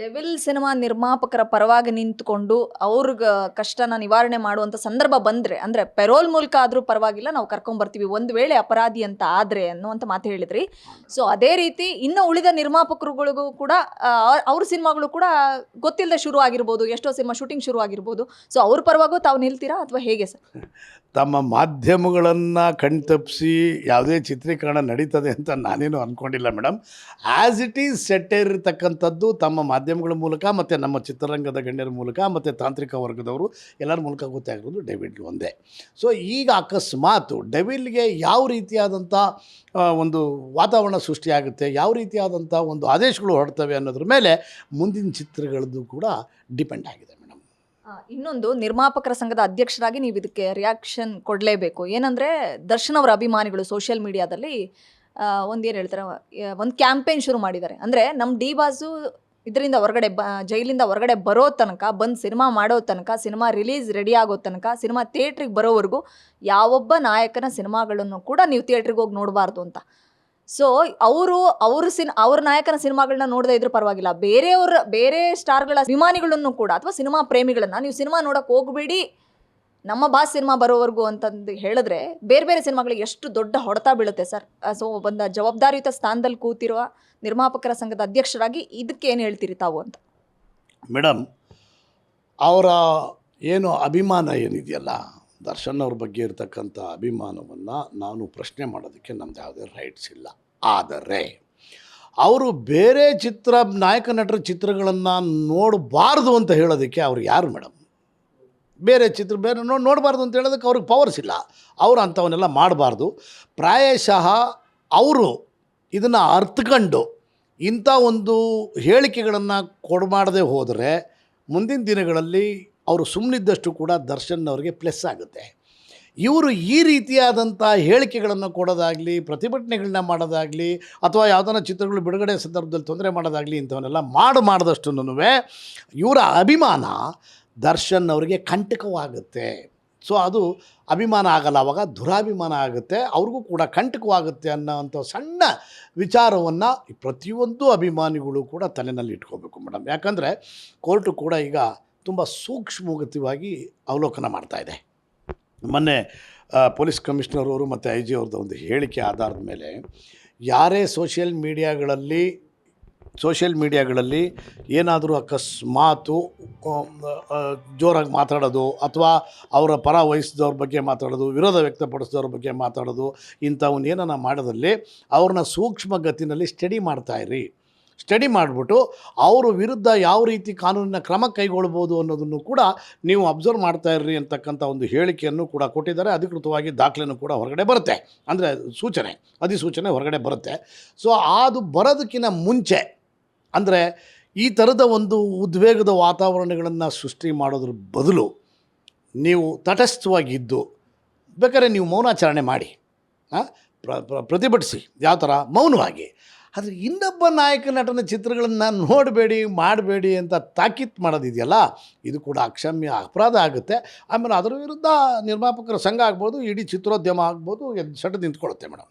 Devil cinema ನಿರ್ಮಾಪಕರ ಪರವಾಗಿ ನಿಂತ್ಕೊಂಡು ಅವ್ರಿಗೆ ಕಷ್ಟನ ನಿವಾರಣೆ ಮಾಡುವಂಥ ಸಂದರ್ಭ ಬಂದರೆ, ಅಂದರೆ ಪೆರೋಲ್ ಮೂಲಕ ಆದರೂ ಪರವಾಗಿಲ್ಲ, ನಾವು ಕರ್ಕೊಂಬರ್ತೀವಿ ಒಂದು ವೇಳೆ ಅಪರಾಧಿ ಅಂತ ಆದರೆ ಅನ್ನುವಂಥ ಮಾತು ಹೇಳಿದ್ರಿ. ಸೊ ಅದೇ ರೀತಿ ಇನ್ನು ಉಳಿದ ನಿರ್ಮಾಪಕರುಗಳಿಗೂ ಕೂಡ ಅವ್ರ ಸಿನಿಮಾಗಳು ಕೂಡ ಗೊತ್ತಿಲ್ಲದೆ ಶುರು ಆಗಿರ್ಬೋದು, ಎಷ್ಟೋ ಸಿನಿಮಾ ಶೂಟಿಂಗ್ ಶುರು ಆಗಿರ್ಬೋದು. ಸೊ ಅವ್ರ ಪರವಾಗೂ ತಾವು ನಿಲ್ತೀರಾ ಅಥವಾ ಹೇಗೆ ಸರ್? ತಮ್ಮ ಮಾಧ್ಯಮಗಳನ್ನು ಕಣ್ತಪ್ಪಿಸಿ ಯಾವುದೇ ಚಿತ್ರೀಕರಣ ನಡೀತದೆ ಅಂತ ನಾನೇನು ಅಂದ್ಕೊಂಡಿಲ್ಲ madam. As it is set ಇರತಕ್ಕಂಥದ್ದು ತಮ್ಮ ಮಾಧ್ಯಮಗಳ ಮೂಲಕ ಮತ್ತು ನಮ್ಮ ಚಿತ್ರರಂಗದ ಗಣ್ಯರ ಮೂಲಕ ಮತ್ತು ತಾಂತ್ರಿಕ ವರ್ಗದವರು ಎಲ್ಲರ ಮೂಲಕ ಗೊತ್ತಾಗಿರೋದು ಡೆವಿಲ್ಗೆ ಒಂದೇ. ಸೊ ಈಗ ಅಕಸ್ಮಾತ್ ಡೆವಿಲ್ಗೆ ಯಾವ ರೀತಿಯಾದಂಥ ಒಂದು ವಾತಾವರಣ ಸೃಷ್ಟಿಯಾಗುತ್ತೆ, ಯಾವ ರೀತಿಯಾದಂಥ ಒಂದು ಆದೇಶಗಳು ಹೊರಡ್ತವೆ ಅನ್ನೋದ್ರ ಮೇಲೆ ಮುಂದಿನ ಚಿತ್ರಗಳದ್ದು ಕೂಡ ಡಿಪೆಂಡ್ ಆಗಿದೆ. ಇನ್ನೊಂದು, ನಿರ್ಮಾಪಕರ ಸಂಘದ ಅಧ್ಯಕ್ಷರಾಗಿ ನೀವು ಇದಕ್ಕೆ ರಿಯಾಕ್ಷನ್ ಕೊಡಲೇಬೇಕು. ಏನಂದರೆ ದರ್ಶನ್ ಅವರ ಅಭಿಮಾನಿಗಳು ಸೋಷಿಯಲ್ ಮೀಡಿಯಾದಲ್ಲಿ ಏನು ಹೇಳ್ತಾರೆ, ಒಂದು ಕ್ಯಾಂಪೇನ್ ಶುರು ಮಾಡಿದ್ದಾರೆ. ಅಂದರೆ ನಮ್ಮ ಡಿ ಬಾಸು ಇದರಿಂದ ಹೊರಗಡೆ ಜೈಲಿಂದ ಹೊರಗಡೆ ಬರೋ ತನಕ, ಬಂದು ಸಿನಿಮಾ ಮಾಡೋ ತನಕ, ಸಿನಿಮಾ ರಿಲೀಸ್ ರೆಡಿ ಆಗೋ ತನಕ, ಸಿನಿಮಾ ಥಿಯೇಟ್ರಿಗೆ ಬರೋವರೆಗೂ ಯಾವೊಬ್ಬ ನಾಯಕನ ಸಿನಿಮಾಗಳನ್ನು ಕೂಡ ನೀವು ಥಿಯೇಟ್ರಿಗೆ ಹೋಗಿ ನೋಡಬಾರ್ದು ಅಂತ. ಸೊ ಅವ್ರ ನಾಯಕನ ಸಿನಿಮಾಗಳನ್ನ ನೋಡದೇ ಇದ್ರೂ ಪರವಾಗಿಲ್ಲ, ಬೇರೆ ಸ್ಟಾರ್ಗಳ ಅಭಿಮಾನಿಗಳನ್ನು ಕೂಡ ಅಥವಾ ಸಿನಿಮಾ ಪ್ರೇಮಿಗಳನ್ನ ನೀವು ಸಿನಿಮಾ ನೋಡೋಕೆ ಹೋಗಬೇಡಿ, ನಮ್ಮ ಬಾಸ್ ಸಿನಿಮಾ ಬರೋವರೆಗೂ ಅಂತಂದು ಹೇಳಿದ್ರೆ ಬೇರೆ ಬೇರೆ ಸಿನಿಮಾಗಳಿಗೆ ಎಷ್ಟು ದೊಡ್ಡ ಹೊಡೆತ ಬೀಳುತ್ತೆ ಸರ್. ಸೊ ಒಂದು ಜವಾಬ್ದಾರಿಯುತ ಸ್ಥಾನದಲ್ಲಿ ಕೂತಿರುವ ನಿರ್ಮಾಪಕರ ಸಂಘದ ಅಧ್ಯಕ್ಷರಾಗಿ ಇದಕ್ಕೆ ಏನು ಹೇಳ್ತೀರಿ ತಾವು ಅಂತ? ಮೇಡಮ್, ಅವರ ಏನು ಅಭಿಮಾನ ಏನಿದೆಯಲ್ಲ, ದರ್ಶನ್ ಅವ್ರ ಬಗ್ಗೆ ಇರತಕ್ಕಂಥ ಅಭಿಮಾನವನ್ನು ನಾನು ಪ್ರಶ್ನೆ ಮಾಡೋದಕ್ಕೆ ನಮ್ಮದು ಯಾವುದೇ ರೈಟ್ಸ್ ಇಲ್ಲ. ಆದರೆ ಅವರು ಬೇರೆ ನಾಯಕ ನಟರ ಚಿತ್ರಗಳನ್ನು ನೋಡಬಾರ್ದು ಅಂತ ಹೇಳೋದಕ್ಕೆ ಅವ್ರು ಯಾರು ಮೇಡಮ್? ಬೇರೆ ನೋಡಬಾರ್ದು ಅಂತ ಹೇಳೋದಕ್ಕೆ ಅವ್ರಿಗೆ ಪವರ್ಸ್ ಇಲ್ಲ. ಅವರು ಅಂಥವನ್ನೆಲ್ಲ ಮಾಡಬಾರ್ದು. ಪ್ರಾಯಶಃ ಅವರು ಇದನ್ನು ಅರ್ಥಕೊಂಡು ಇಂಥ ಒಂದು ಹೇಳಿಕೆಗಳನ್ನು ಕೊಡಮಾಡದೆ ಹೋದರೆ ಮುಂದಿನ ದಿನಗಳಲ್ಲಿ ಅವರು ಸುಮ್ಮನಿದ್ದಷ್ಟು ಕೂಡ ದರ್ಶನ್ ಅವರಿಗೆ ಪ್ಲಸ್ ಆಗುತ್ತೆ. ಇವರು ಈ ರೀತಿಯಾದಂಥ ಹೇಳಿಕೆಗಳನ್ನು ಕೊಡೋದಾಗಲಿ, ಪ್ರತಿಭಟನೆಗಳನ್ನ ಮಾಡೋದಾಗಲಿ, ಅಥವಾ ಯಾವುದನ್ನ ಚಿತ್ರಗಳು ಬಿಡುಗಡೆ ಸಂದರ್ಭದಲ್ಲಿ ತೊಂದರೆ ಮಾಡೋದಾಗಲಿ, ಇಂಥವನ್ನೆಲ್ಲ ಮಾಡಿದಷ್ಟು ಇವರ ಅಭಿಮಾನ ದರ್ಶನ್ ಅವರಿಗೆ ಕಂಟಕವಾಗುತ್ತೆ. ಸೊ ಅದು ಅಭಿಮಾನ ಆಗಲ್ಲ, ಆವಾಗ ದುರಾಭಿಮಾನ ಆಗುತ್ತೆ, ಅವ್ರಿಗೂ ಕೂಡ ಕಂಟಕವಾಗುತ್ತೆ ಅನ್ನೋವಂಥ ಸಣ್ಣ ವಿಚಾರವನ್ನು ಪ್ರತಿಯೊಂದು ಅಭಿಮಾನಿಗಳು ಕೂಡ ತಲೆಯಲ್ಲಿ ಇಟ್ಕೋಬೇಕು ಮೇಡಮ್. ಯಾಕಂದರೆ ಕೋರ್ಟು ಕೂಡ ಈಗ ತುಂಬ ಸೂಕ್ಷ್ಮಗತಿಯಾಗಿ ಅವಲೋಕನ ಮಾಡ್ತಾಯಿದೆ. ಮೊನ್ನೆ ಪೊಲೀಸ್ ಕಮಿಷನರ್ ಅವರು ಮತ್ತು ಐ ಜಿ ಅವ್ರದ್ದು ಒಂದು ಹೇಳಿಕೆ ಆಧಾರದ ಮೇಲೆ ಯಾರೇ ಸೋಷಿಯಲ್ ಮೀಡಿಯಾಗಳಲ್ಲಿ ಏನಾದರೂ ಅಕಸ್ಮಾತು ಜೋರಾಗಿ ಮಾತಾಡೋದು, ಅಥವಾ ಅವರ ಪರ ವಹಿಸಿದವ್ರ ಬಗ್ಗೆ ಮಾತಾಡೋದು, ವಿರೋಧ ವ್ಯಕ್ತಪಡಿಸಿದವ್ರ ಬಗ್ಗೆ ಮಾತಾಡೋದು, ಇಂಥವನ್ನೇನ ಮಾಡೋದಲ್ಲಿ ಅವ್ರನ್ನ ಸೂಕ್ಷ್ಮಗತಿನಲ್ಲಿ ಸ್ಟಡಿ ಮಾಡಿಬಿಟ್ಟು ಅವ್ರ ವಿರುದ್ಧ ಯಾವ ರೀತಿ ಕಾನೂನಿನ ಕ್ರಮ ಕೈಗೊಳ್ಬೋದು ಅನ್ನೋದನ್ನು ಕೂಡ ನೀವು ಅಬ್ಸರ್ವ್ ಮಾಡ್ತಾಯಿರ್ರಿ ಅಂತಕ್ಕಂಥ ಒಂದು ಹೇಳಿಕೆಯನ್ನು ಕೂಡ ಕೊಟ್ಟಿದ್ದಾರೆ. ಅಧಿಕೃತವಾಗಿ ದಾಖಲೆನೂ ಕೂಡ ಹೊರಗಡೆ ಬರುತ್ತೆ, ಅಂದರೆ ಅಧಿಸೂಚನೆ ಹೊರಗಡೆ ಬರುತ್ತೆ. ಸೊ ಅದು ಬರೋದಕ್ಕಿಂತ ಮುಂಚೆ, ಅಂದರೆ ಈ ಥರದ ಒಂದು ಉದ್ವೇಗದ ವಾತಾವರಣಗಳನ್ನು ಸೃಷ್ಟಿ ಮಾಡೋದ್ರ ಬದಲು ನೀವು ತಟಸ್ಥವಾಗಿದ್ದು ಬೇಕಾದ್ರೆ ನೀವು ಮೌನಾಚರಣೆ ಮಾಡಿ, ಪ್ರತಿಭಟಿಸಿ, ಯಾವ ಥರ ಮೌನವಾಗಿ. ಆದರೆ ಇನ್ನೊಬ್ಬ ನಾಯಕ ನಟನ ಚಿತ್ರಗಳನ್ನು ಮಾಡಬೇಡಿ ಅಂತ ತಾಕೀತು ಮಾಡೋದಿದೆಯಲ್ಲ, ಇದು ಕೂಡ ಅಕ್ಷಮ್ಯ ಅಪರಾಧ ಆಗುತ್ತೆ. ಆಮೇಲೆ ಅದರ ವಿರುದ್ಧ ನಿರ್ಮಾಪಕರ ಸಂಘ ಆಗ್ಬೋದು, ಇಡೀ ಚಿತ್ರೋದ್ಯಮ ಆಗ್ಬೋದು, ಸೆಟದು ನಿಂತ್ಕೊಳ್ಳುತ್ತೆ ಮೇಡಮ್.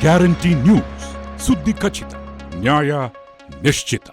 ಗ್ಯಾರಂಟಿ ನ್ಯೂಸ್, ಸುದ್ದಿ ಖಚಿತ, ನ್ಯಾಯ ನಿಶ್ಚಿತ.